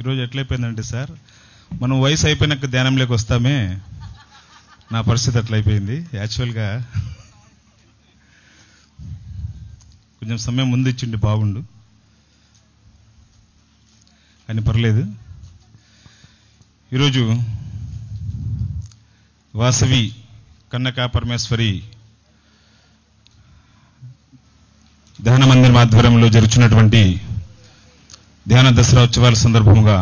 ఈరోజు ఎట్లయిపోయిందంటే సార్, మనం వయసు అయిపోయినాక ధ్యానంలోకి వస్తామే, నా పరిస్థితి అట్లయిపోయింది. యాక్చువల్గా కొంచెం సమయం ముందు ఇచ్చిండి బాగుండు, కానీ పర్లేదు. ఈరోజు వాసవి కన్నకా పరమేశ్వరి ధ్యాన మందిరం ఆధ్వర్యంలో జరుగుతున్నటువంటి ధ్యాన దసరా ఉత్సవాల సందర్భంగా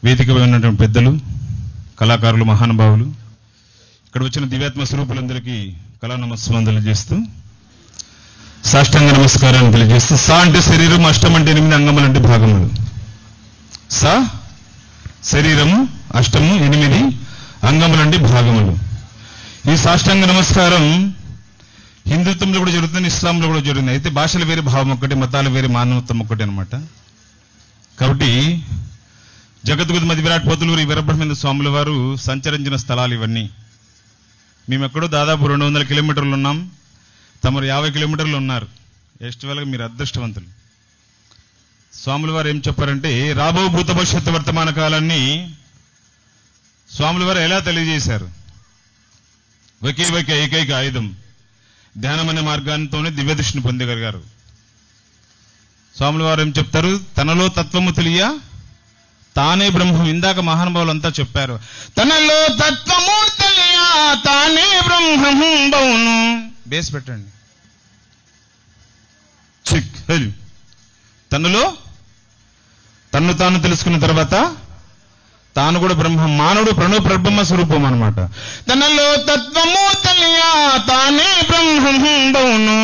వేదికపై ఉన్నటువంటి పెద్దలు, కళాకారులు, మహానుభావులు, ఇక్కడ వచ్చిన దివ్యాత్మ స్వరూపులందరికీ కళా నమస్కారం తెలియజేస్తూ, సాష్టాంగ నమస్కారాన్ని తెలియజేస్తూ, సా అంటే శరీరం, అష్టం అంటే 8 అంగములు అంటే భాగములు. సా శరీరము, అష్టము 8 అంగములు అంటే భాగములు. ఈ సాష్టాంగ నమస్కారం హిందుత్వంలో కూడా జరుగుతుంది, ఇస్లాంలో కూడా జరుగుతుంది. అయితే భాషలు వేరే, భావం ఒక్కటే, మతాలు వేరే, మానవత్వం ఒక్కటే అనమాట. కాబట్టి జగద్గురు మది విరాట్ పోతులూరి వీరబ్రహ్మేంద్ర స్వాముల వారు సంచరించిన స్థలాలు ఇవన్నీ. మేము ఎక్కడో దాదాపు 200 కిలోమీటర్లు ఉన్నాం, తమరు 50 కిలోమీటర్లు ఉన్నారు. ఎస్టివల్గా మీరు అదృష్టవంతులు. స్వాముల వారు ఏం చెప్పారంటే, రాబో భూత భవిష్యత్తు వర్తమాన కాలాన్ని స్వాముల వారు ఎలా తెలియజేశారు? ఒకే ఏకైక ఆయుధం ధ్యానం అనే మార్గాంతోనే దివ్య దృష్టిని పొందగలిగారు. స్వాముల వారు ఏం చెప్తారు? తనలో తత్వము తెలియ తానే బ్రహ్మం. ఇందాక మహానుభావులంతా చెప్పారు, తనలో తత్వము తెలియ తానే బ్రహ్మం బౌను. బేస్ పెట్టండి. తనలో తన్ను తాను తెలుసుకున్న తర్వాత తాను కూడా బ్రహ్మ, మానవుడు ప్రణవ స్వరూపం అన్నమాట. తనలో తత్వము తెలియ తానే బ్రహ్మం బౌను.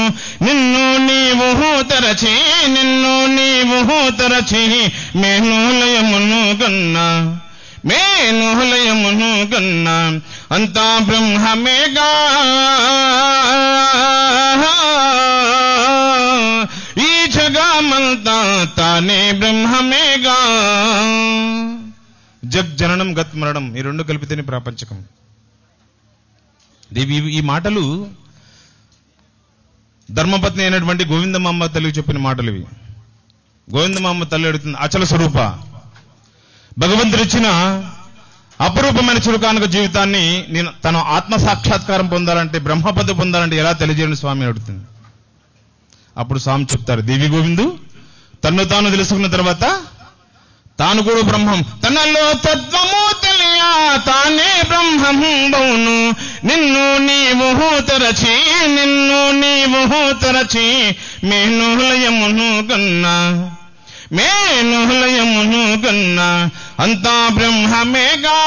నిన్ను నీవు తరచి మేనులయమును గన్నా అంతా బ్రహ్మమేగా. ఈ జగమంతా తానే బ్రహ్మమేగా. జగజననం గత్ మరణం, ఈ రెండు కలిపితేనే ప్రాపంచకం. ఈ మాటలు ధర్మపత్ని అయినటువంటి గోవిందమాంబ తల్లికి చెప్పిన మాటలు ఇవి. గోవిందమాంబ తల్లి అడుగుతుంది, అచల స్వరూప, భగవంతుడిచ్చిన అపురూపమైన చురుకానుక జీవితాన్ని నేను తన ఆత్మ సాక్షాత్కారం పొందాలంటే, బ్రహ్మపద పొందాలంటే ఎలా తెలియజేయండి స్వామి అడుగుతుంది. అప్పుడు స్వామి చెప్తారు, దేవి గోవిందు తన్ను తాను తెలుసుకున్న తర్వాత తాను కూడా బ్రహ్మం. తనలో తత్వము తెలియ తానే బ్రహ్మం బౌను. నిన్ను నీవు తరచి మేనులయమును గన్నా అంతా బ్రహ్మమేగా.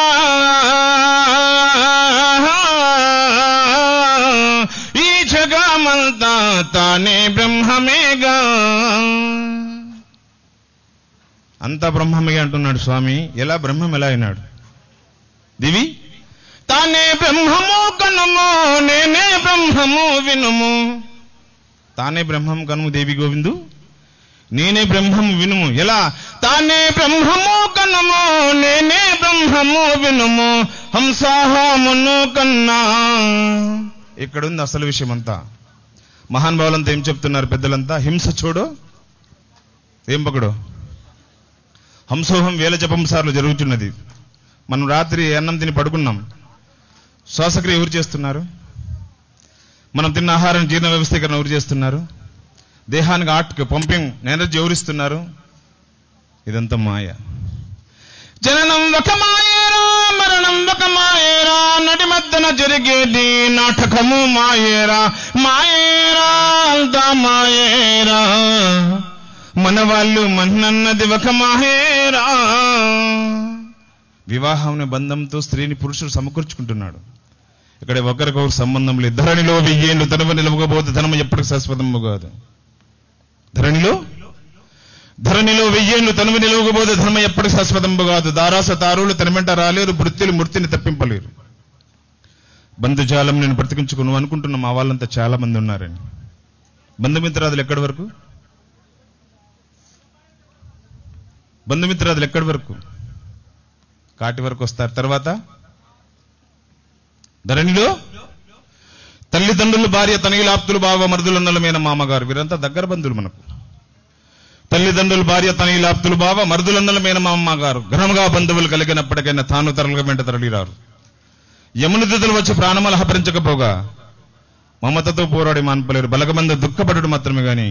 ఈ జగమంతా తానే బ్రహ్మమేగా. అంతా బ్రహ్మమే అంటున్నాడు స్వామి. ఎలా బ్రహ్మం ఎలా అయినాడు? దివి తానే బ్రహ్మము కనుము, నేనే బ్రహ్మము వినుము. తానే బ్రహ్మం కనుము దేవి గోవిందు, నేనే బ్రహ్మము వినుము. ఎలా? తానే బ్రహ్మము కనుము, నేనే బ్రహ్మము వినుము. హంసాహమును కన్నా. ఇక్కడుంది అసలు విషయం అంతా. మహానుభావులంతా ఏం చెప్తున్నారు? పెద్దలంతా హింస చూడు, ఏం పకడు, హంసోహం వేల జపం సార్లు జరుగుతున్నది. మనం రాత్రి అన్నం తిని పడుకున్నాం, శ్వాసక్రియ ఎవరు చేస్తున్నారు? మనం తిన్న ఆహారం జీర్ణ వ్యవస్థీకరణ ఎవరు చేస్తున్నారు? దేహానికి ఆర్ట్కి పంపింగ్ ఎనర్జీ ఎవరిస్తున్నారు? ఇదంతా మాయ. జననం ఒక మాయేరా, మరణం ఒక మాయేరా, నడి మధ్యన జరిగేది నాటకము మాయేరా. అంతా మాయేరా, మన వాళ్ళు మన్నన్నది ఒక మాయేరా. వివాహం అనే బంధంతో స్త్రీని పురుషుడు సమకూర్చుకుంటున్నాడు. ఇక్కడ ఒకరికొకరు సంబంధం లేదు. ధరణిలో 1000 ఏళ్ళు తనవ నిలవకపోతే ధనము ఎప్పటికి శాశ్వతము కాదు. ధరణిలో 1000 ఏళ్ళు తనవ నిలవకపోతే ధర్మ ఎప్పటికి శాశ్వతము కాదు. దారాస తారులు తన వెంట రాలేరు, వృత్తులు మూర్తిని తప్పింపలేరు. బంధుజాలం నేను బ్రతికించుకును అనుకుంటున్న మా వాళ్ళంతా చాలా మంది ఉన్నారని. బంధుమిత్రాదులు ఎక్కడి వరకు? బంధుమిత్రాదులు ఎక్కడి వరకు? కాటి వరకు వస్తారు. తర్వాత ధరణిలో తల్లిదండ్రులు, భార్య, తనయులాప్తులు, బావ, మరుదులు, నల్లమైన మామగారు, వీరంతా దగ్గర బంధువులు మనకు. తల్లిదండ్రులు, భార్య, తనయులాప్తులు, బావ, మరుదులందల మేనమామ గారు ఘనముగా బంధువులు కలిగినప్పటికైనా తాను తరలుగా వెంట తరలిరారు. యమునిదులు వచ్చి ప్రాణములు హరించకపోగా మమతతో పోరాడి మాన్పలేరు. బలగమంద దుఃఖపడుడు మాత్రమే గాని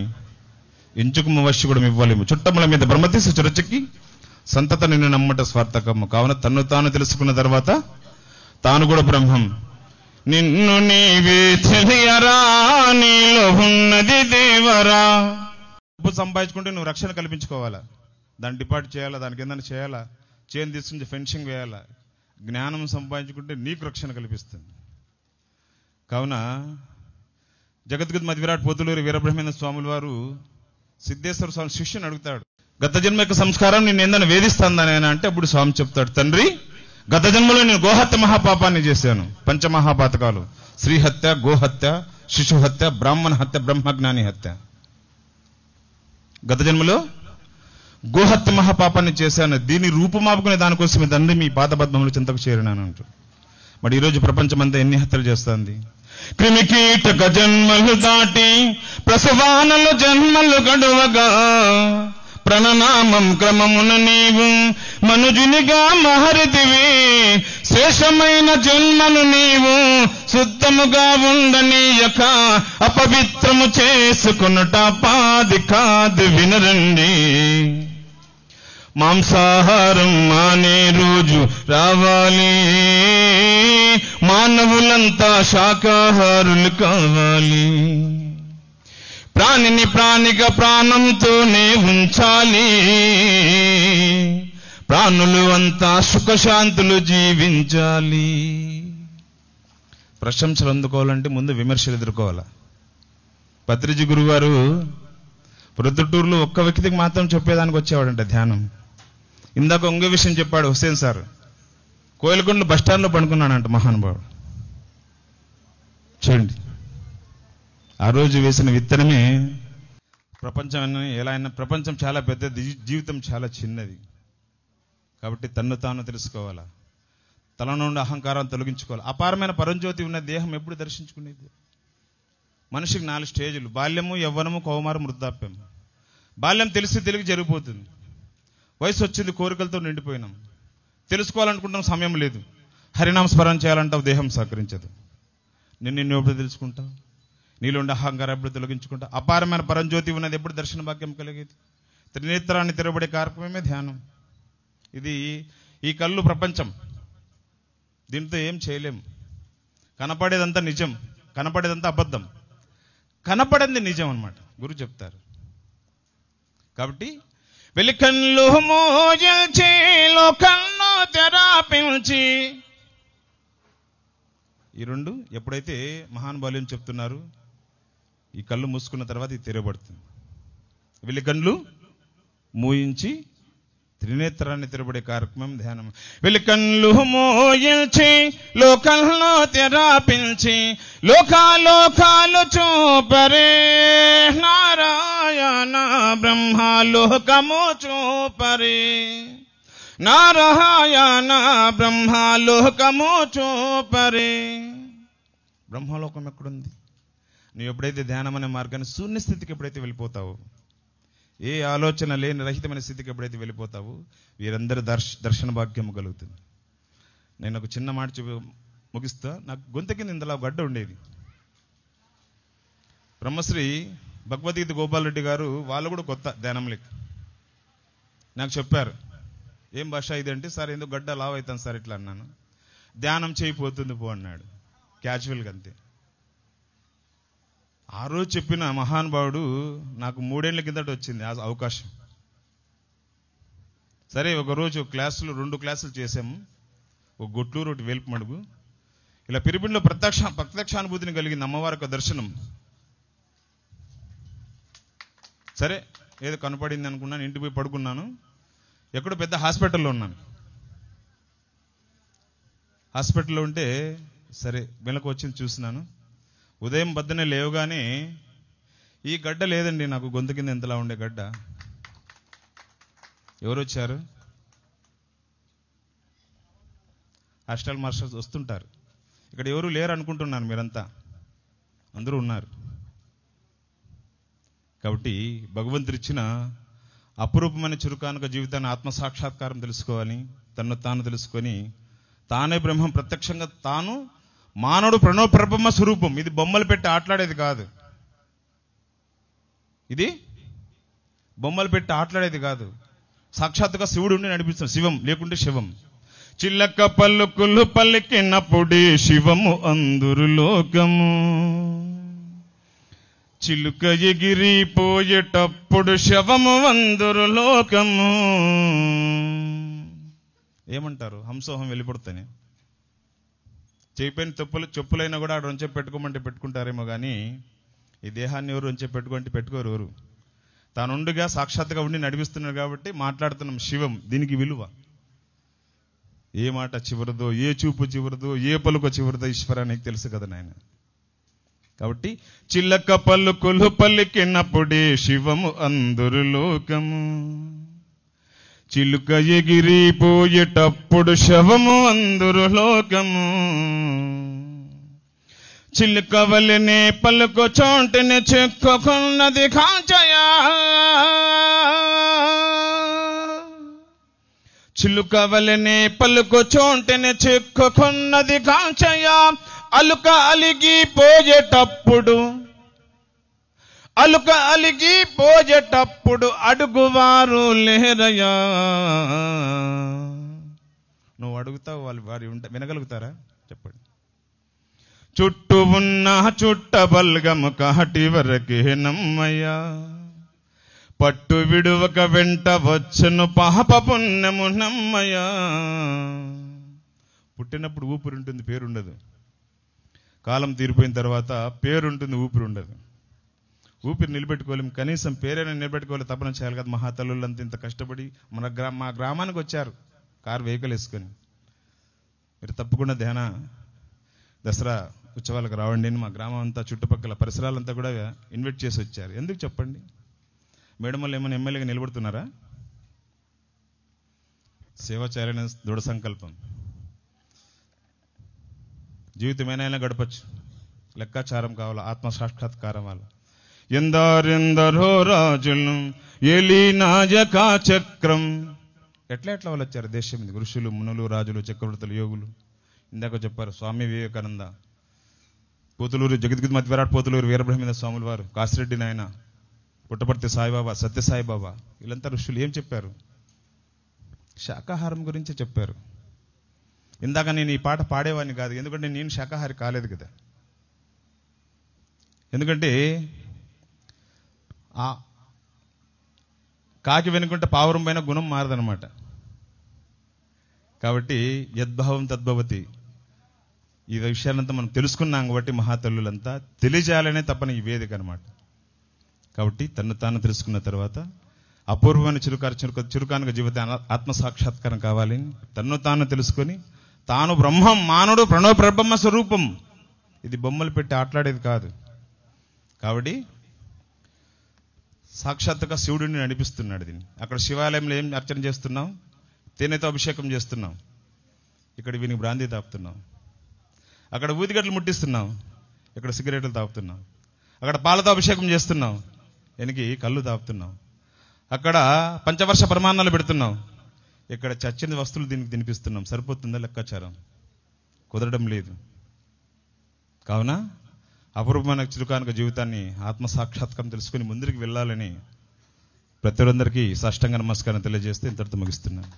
ఎంచుకు వశ్యకుడు ఇవ్వలేము. చుట్టముల మీద బ్రహ్మతీసు చురచెక్కి సంతత నిన్ను నమ్మట స్వార్థకము. కావున తన్ను తాను తెలుసుకున్న తర్వాత తాను కూడా బ్రహ్మం. నిన్ను నీవే తెలియరా, నీలో ఉన్నది దేవరా. డబ్బు సంపాదించుకుంటే నువ్వు రక్షణ కల్పించుకోవాలా, దాన్ని డిపాజిట్ చేయాలా, దానికి ఏదైనా చేయాలా, చేను తీసుకుంటే ఫెన్షింగ్ వేయాలా. జ్ఞానం సంపాదించుకుంటే నీకు రక్షణ కల్పిస్తుంది. కావున జగద్గురు మధ్య విరాట్ పోతులూరి వీరబ్రహ్మేంద్ర స్వాముల వారు సిద్ధేశ్వర స్వామి శిష్యుని అడుగుతాడు, గత జన్మ యొక్క సంస్కారం నేను ఏందని వేధిస్తాను అంటే అప్పుడు స్వామి చెప్తాడు, తండ్రి గత జన్మలో నేను గోహత్య మహాపాపాన్ని చేశాను. పంచమహాపాతకాలు: శ్రీహత్య, గోహత్య, శిశుహత్య, బ్రాహ్మణ హత్య, బ్రహ్మజ్ఞాని హత్య. గత జన్మలో గోహత్య మహాపాపాన్ని చేశాను. దీన్ని రూపుమాపుకునే దానికోసమే తండ్రి మీ పాదపద్మములు చింతకు చేరినాను అంటాడు. మరి ఈరోజు ప్రపంచమంతా ఎన్ని హత్యలు చేస్తుంది? క్రిమికీటక జన్మలు దాటి ప్రసవానలు జన్మలు గడువగా ప్రణనామం క్రమమున నీవు మనుజునిగా మహరితివి. శేషమైన జన్మను నీవు శుద్ధముగా ఉండనీయక అపవిత్రము చేసుకొనుట పాది కాదు వినరండి. మాంసాహారం మానే రోజు రావాలి, మానవులంతా శాకాహారులు కావాలి. ప్రాణిని ప్రాణిగా ప్రాణంతోనే ఉంచాలి, ప్రాణులు అంతా సుఖశాంతులు జీవించాలి. ప్రశంసలు అందుకోవాలంటే ముందు విమర్శలు ఎదుర్కోవాలా. పత్రిజీ గురుగారు ప్రొద్దుటూరులో ఒక్క వ్యక్తికి మాత్రం చెప్పేదానికి వచ్చేవాడంట ధ్యానం. ఇందాక ఇంకో విషయం చెప్పాడు హుస్సేన్ సార్. కోయిలకొండలో బస్టాండ్లో పడుకున్నాడంట మహానుభావుడు. చూడండి, ఆ రోజు వేసిన విత్తనమే ప్రపంచం. ఎలా అయినా ప్రపంచం చాలా పెద్దది, జీవితం చాలా చిన్నది. కాబట్టి తన్ను తాను తెలుసుకోవాలా, తల నుండి అహంకారం తొలగించుకోవాలి. అపారమైన పరంజ్యోతి ఉన్న దేహం ఎప్పుడు దర్శించుకునేది? మనిషికి 4 స్టేజులు: బాల్యము, యవ్వనము, కౌమారం, వృద్ధాప్యం. బాల్యం తెలిసి జరిగిపోతుంది. వయసు వచ్చింది, కోరికలతో నిండిపోయినాం. తెలుసుకోవాలనుకుంటాం, సమయం లేదు. హరినామ స్మరణ చేయాలంటావు, దేహం సహకరించదు. నిన్ను ఎప్పుడు తెలుసుకుంటావు? నీలో ఉండే అహంకారం ఎప్పుడు తొలగించుకుంటావు? అపారమైన పరంజ్యోతి ఉన్నది ఎప్పుడు దర్శన భాగ్యం కలిగేది? త్రినేత్రాన్ని తెరబడే కార్యక్రమమే ధ్యానం. ఇది ఈ కళ్ళు ప్రపంచం, దీంతో ఏం చేయలేం. కనపడేదంతా నిజం, కనపడేదంతా అబద్ధం. కనపడింది నిజం అన్నమాట గురు చెప్తారు. కాబట్టి వెలికన్లు మోయల్చి లోకన్ను తెరాపించి, ఈ రెండు ఎప్పుడైతే మహానుభావులు చెప్తున్నారు, ఈ కళ్ళు మూసుకున్న తర్వాత ఇది తెరబడుతుంది. వెలికన్లు మూయించి త్రినేత్రాన్ని తెరబడే కార్యక్రమం ధ్యానం. వెలికన్లు మోయించి లోకంలో తెరాపించి లోకాలు చూపరే నారాయణ బ్రహ్మలోకము చూపరే. నారాయణ బ్రహ్మలోకము చూపరే. బ్రహ్మలోకం ఎక్కడుంది? నువ్వు ఎప్పుడైతే ధ్యానం అనే మార్గాన్ని శూన్యస్థితికి ఎప్పుడైతే వెళ్ళిపోతావో, ఏ ఆలోచన లేని రహితమైన స్థితికి ఎప్పుడైతే వెళ్ళిపోతావో, వీరందరూ దర్శన భాగ్యము కలుగుతుంది. నేను ఒక చిన్న మాట ముగిస్తా. నాకు గొంతు కింద ఇందులో గడ్డ ఉండేది. బ్రహ్మశ్రీ భగవద్గీత గోపాల్ రెడ్డి గారు, వాళ్ళు కూడా కొత్త ధ్యానంలోకి నాకు చెప్పారు, ఏం భాష ఇది అంటే, సార్ ఎందుకు గడ్డ లావ్ అవుతాను సార్ ఇట్లా అన్నాను. ధ్యానం చేయిపోతుంది పో అన్నాడు, క్యాజువల్గా అంతే. ఆ రోజు చెప్పిన మహానుభావుడు నాకు 3 ఏళ్ల కిందట వచ్చింది ఆ అవకాశం. సరే, ఒకరోజు 2 క్లాసులు చేసాము. ఒక గొట్లూరు, ఒకటి వేల్పుమడుగు. ఇలా పిరిమిడిలో ప్రత్యక్షానుభూతిని కలిగింది, అమ్మవారి యొక్క దర్శనం. సరే, ఏదో కనపడింది అనుకున్నాను, ఇంటికి పోయి పడుకున్నాను. ఎక్కడో పెద్ద హాస్పిటల్లో ఉన్నాను. హాస్పిటల్లో ఉంటే సరే వెనక వచ్చింది చూసినాను. ఉదయం పొద్దున్నే లేవగానే ఈ గడ్డ లేదండి, నాకు గొంతు కింద ఎంతలా ఉండే గడ్డ. ఎవరు వచ్చారు? హాస్టల్ మాస్టర్స్ వస్తుంటారు. ఇక్కడ ఎవరు లేరు అనుకుంటున్నాను, మీరంతా అందరూ ఉన్నారు. కాబట్టి భగవంతుడిచ్చిన అపురూపమైన చురుకానుక జీవితాన్ని ఆత్మసాక్షాత్కారం తెలుసుకోవాలి, తన్ను తాను తెలుసుకొని తానే బ్రహ్మం ప్రత్యక్షంగా తాను మానవుడు ప్రణవప్రభమ స్వరూపం. ఇది బొమ్మలు పెట్టి ఆటలాడేది కాదు, ఇది బొమ్మలు పెట్టి ఆటలాడేది కాదు. సాక్షాత్తుగా శివుడు ఉండి నడిపిస్తాడు. శివం లేకుంటే శివం. చిల్లక పలుకులు పలికినప్పుడే శివము అందురు లోకము, చిలుక ఎగిరిపోయేటప్పుడు శవము అందురు లోకము. ఏమంటారు? హంసోహం వెళ్ళిపడుతానే. చేయిపోయిన చెప్పులైనా కూడా ఆడు ఉంచే పెట్టుకోమంటే పెట్టుకుంటారేమో కానీ ఈ దేహాన్ని ఎవరు ఉంచే పెట్టుకుంటే పెట్టుకోరు ఎవరు. తానుండిగా సాక్షాత్తుగా ఉండి నడిపిస్తున్నాడు కాబట్టి మాట్లాడుతున్నాం. శివం దీనికి విలువ. ఏ మాట చివరిదో, ఏ చూపు చివరిదో, ఏ పలుకు చివరిదో ఈశ్వర నీకు తెలుసు కదా నాయన. కాబట్టి చిల్లక పలుకులు పలికినప్పుడే శివము అందురు లోకము, చిలుక ఎగిరిపోయేటప్పుడు శవము అందురు లోకము. చిలుక వలెనే పలుకు చోంటిని చెక్కుకున్నది కాంచయా, చిలుక వలెనే పలుకు చోంటిని చెక్కుకున్నది కాంచయా. అలుక అలిగిపోయేటప్పుడు అడుగువారు లేరయ్యా. నువ్వు అడుగుతావు, వాళ్ళు వినగలుగుతారా చెప్పండి. చుట్టూ ఉన్న చుట్టబల్గము కాటి వరకే నమ్మయ్యా, పట్టు విడువక వెంట వచ్చును పాప పుణ్యము నమ్మయ్యా. పుట్టినప్పుడు ఊపిరి ఉంటుంది, పేరుండదు. కాలం తీరిపోయిన తర్వాత పేరుంటుంది, ఊపిరి ఉండదు. ఊపిరి నిలబెట్టుకోలేము, కనీసం పేరైనా నిలబెట్టుకోవాలి, తపన చేయాలి కదా. మహాతల్లులంతా ఇంత కష్టపడి మా గ్రామానికి వచ్చారు కారు వెహికల్ వేసుకొని. మీరు తప్పకుండా దసరా ఉత్సవాలకు రావండి అని మా గ్రామం అంతా చుట్టుపక్కల పరిసరాలంతా కూడా ఇన్వైట్ చేసి వచ్చారు. ఎందుకు చెప్పండి? మేడం వాళ్ళు ఏమైనా ఎమ్మెల్యేగా నిలబడుతున్నారా? సేవ చేయాలనే దృఢ సంకల్పం. జీవితమేనైనా గడపచ్చు, లెక్కాచారం కావాలా, ఆత్మసాక్షాత్కారం వల్ల. ఎందరెందరో రాజులు ఏలి నాయకా చక్రం. ఎట్లా వాళ్ళు వచ్చారు దేశం మీద? ఋషులు, మునులు, రాజులు, చక్రవర్తులు, యోగులు. ఇందాక చెప్పారు స్వామి వివేకానంద, పోతులూరు జగద్గురు విరాట్ పోతులూరు వీరబ్రహ్మేంద్ర స్వాముల వారు, కాసిరెడ్డి నాయన, పుట్టపర్తి సాయిబాబా, సత్యసాయిబాబా, వీళ్ళంతా ఋషులు ఏం చెప్పారు? శాకాహారం గురించి చెప్పారు. ఇందాక నేను ఈ పాట పాడేవాడిని కాదు, ఎందుకంటే నేను శాకాహారి కాలేదు కదా. ఎందుకంటే ఆ కాకి వెనుకుంటే పావురం పైన గుణం మారదనమాట. కాబట్టి యద్భావం తద్భవతి. ఈ విషయాలంతా మనం తెలుసుకున్నాం కాబట్టి మహాతల్లులంతా తెలియజేయాలనే తప్పన ఈ వేదిక అనమాట. కాబట్టి తను తాను తెలుసుకున్న తర్వాత అపూర్వమైన చురుకానుక జీవితం ఆత్మసాక్షాత్కారం కావాలి. తన్ను తాను తెలుసుకొని తాను బ్రహ్మం, మానవుడు ప్రణవ స్వరూపం. ఇది బొమ్మలు పెట్టి ఆటలాడేది కాదు. కాబట్టి సాక్షాత్తుగా శివుడిని నడిపిస్తున్నాడు దీన్ని. అక్కడ శివాలయంలో ఏం అర్చన చేస్తున్నాం? తేనెతో అభిషేకం చేస్తున్నాం. ఇక్కడ వీనికి బ్రాందీ తాపుతున్నాం. అక్కడ ఊదిగట్లు ముట్టిస్తున్నాం, ఇక్కడ సిగరెట్లు తాపుతున్నాం. అక్కడ పాలతో అభిషేకం చేస్తున్నాం, వెనక్కి కళ్ళు తాపుతున్నాం. అక్కడ పంచవర్ష ప్రమాణాలు పెడుతున్నాం, ఇక్కడ చచ్చిన వస్తువులు దీనికి తినిపిస్తున్నాం. సరిపోతుందా లెక్కాచారం? కుదరడం లేదు. కావున అపూర్వమైన చురుకానుక జీవితాన్ని ఆత్మసాక్షాత్కారం తెలుసుకుని ముందుకు వెళ్ళాలని ప్రతి ఒక్కరికి సాష్టాంగ నమస్కారం తెలియజేస్తే ఇంతటితో ముగిస్తున్నాను.